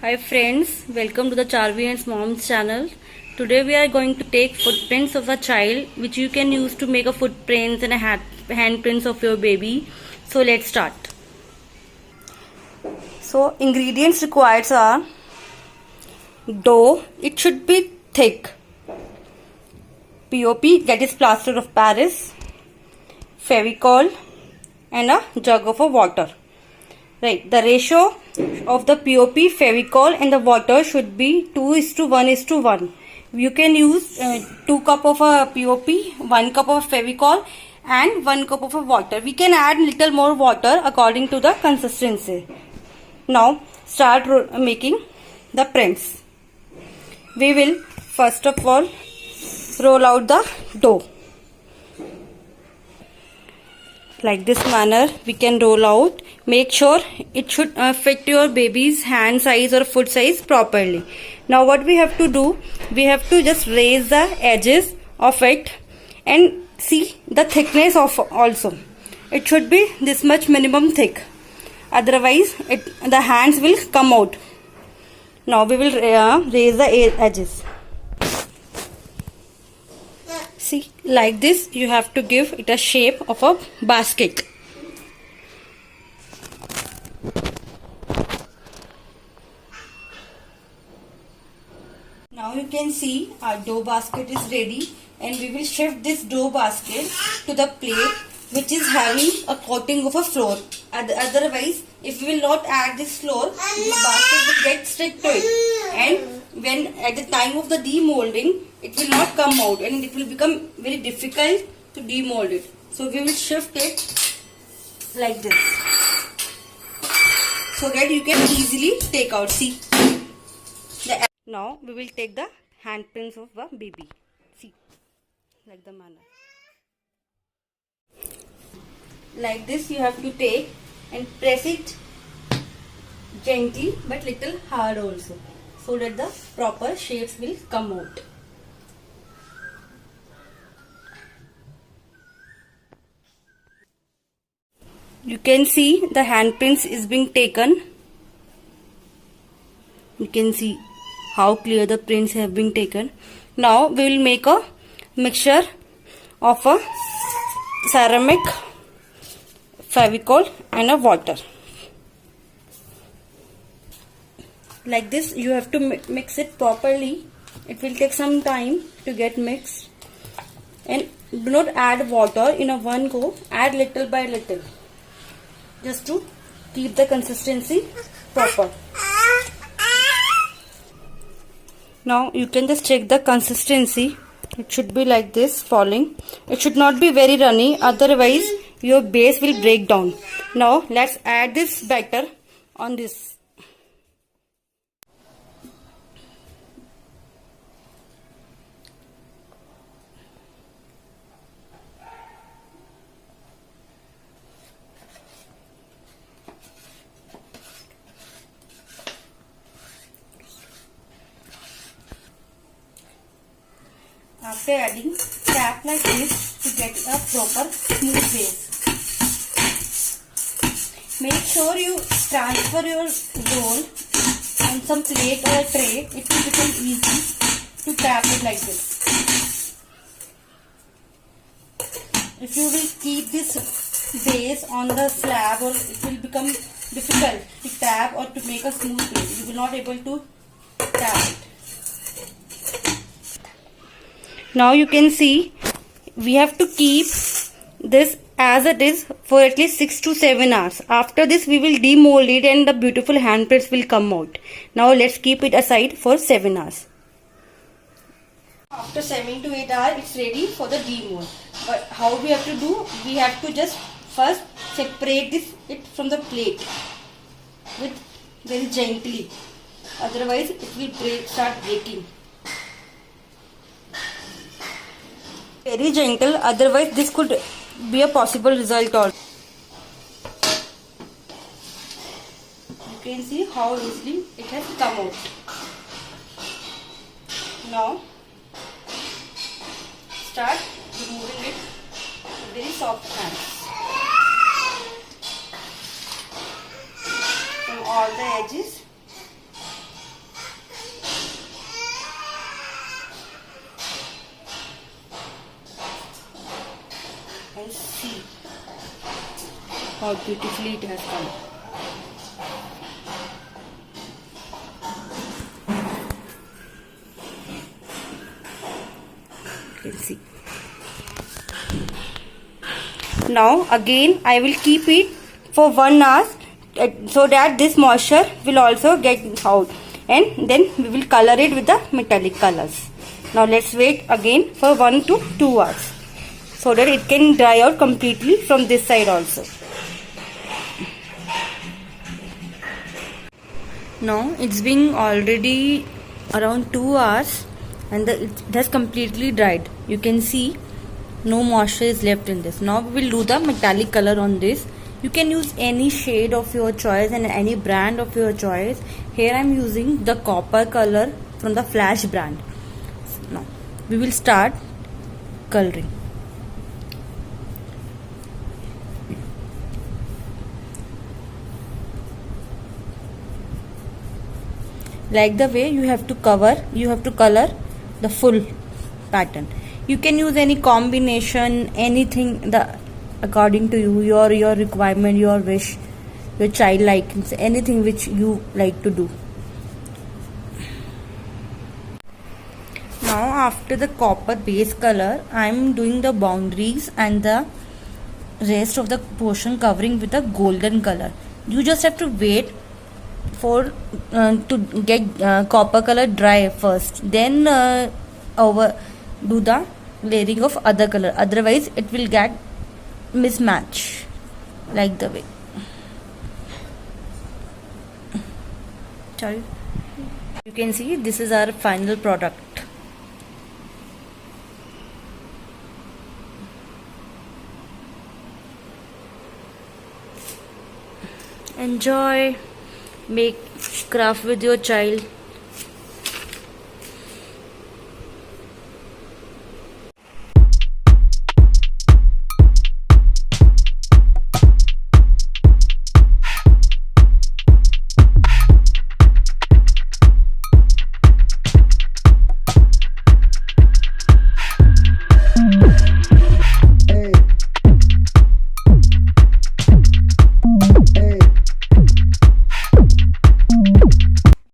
Hi friends, welcome to the Charvi and Moms channel. Today we are going to take footprints of a child which you can use to make a footprints and a handprints of your baby. So let's start. So ingredients required are dough, it should be thick, POP, that is plaster of Paris, Fevicol and a jug of water. Right, the ratio of the POP, Fevicol and the water should be 2:1:1. You can use 2 cup of a POP, 1 cup of Fevicol and 1 cup of water. We can add little more water according to the consistency. Now start making the prints. We will first of all roll out the dough. Like this manner we can roll out. Make sure it should fit your baby's hand size or foot size properly. Now what we have to do, we have to just raise the edges of it and see the thickness of also. It should be this much minimum thick, otherwise the hands will come out. Now we will raise the edges. See, like this you have to give it a shape of a basket. Now you can see our dough basket is ready, and we will shift this dough basket to the plate which is having a coating of a flour. Otherwise, if we will not add this flour, this basket will get stick to it, and when at the time of the demolding, it will not come out and it will become very difficult to demold it. So we will shift it like this so that you can easily take out. See. Now we will take the handprints of the baby. See, like the manner. Like this you have to take and press it gently but little hard also, so that the proper shapes will come out. You can see the handprints is being taken. You can see how clear the prints have been taken. Now we will make a mixture of a ceramic, Fevicol and a water. Like this you have to mix it properly. It will take some time to get mixed, and do not add water in a one go. Add little by little, just to keep the consistency proper. Now you can just check the consistency. It should be like this, falling. It should not be very runny, otherwise your base will break down. Now let's add this batter on this. After adding, tap like this to get a proper smooth base. Make sure you transfer your roll on some plate or a tray. It will become easy to tap it like this. If you will keep this base on the slab, or it will become difficult to tap or to make a smooth base. You will not able to tap it. Now you can see we have to keep this as it is for at least 6 to 7 hours. After this we will demold it and the beautiful handprints will come out. Now let's keep it aside for 7 hours. After 7 to 8 hours it's ready for the demold. But how we have to do? We have to just first separate it from the plate with very gently. Otherwise it will start breaking. Very gentle, otherwise this could be a possible result also. You can see how easily it has come out. Now start removing it with very soft hands from all the edges. how beautifully it has come. You can see. Now again I will keep it for 1 hour so that this moisture will also get out, and then we will color it with the metallic colors. Now let's wait again for 1 to 2 hours so that it can dry out completely from this side also. Now it's been already around 2 hours and it has completely dried. You can see no moisture is left in this. Now we will do the metallic color on this. You can use any shade of your choice and any brand of your choice. Here I am using the copper color from the Flash brand. Now we will start coloring. Like the way you have to color the full pattern. You can use any combination, anything according to you, your requirement, your wish, your child likes, anything which you like to do. Now after the copper base color, I am doing the boundaries and the rest of the portion covering with a golden color. You just have to wait for to get copper color dry first, then do the layering of other color, otherwise it will get mismatch like the way. Sorry, you can see this is our final product. Enjoy, make craft with your child.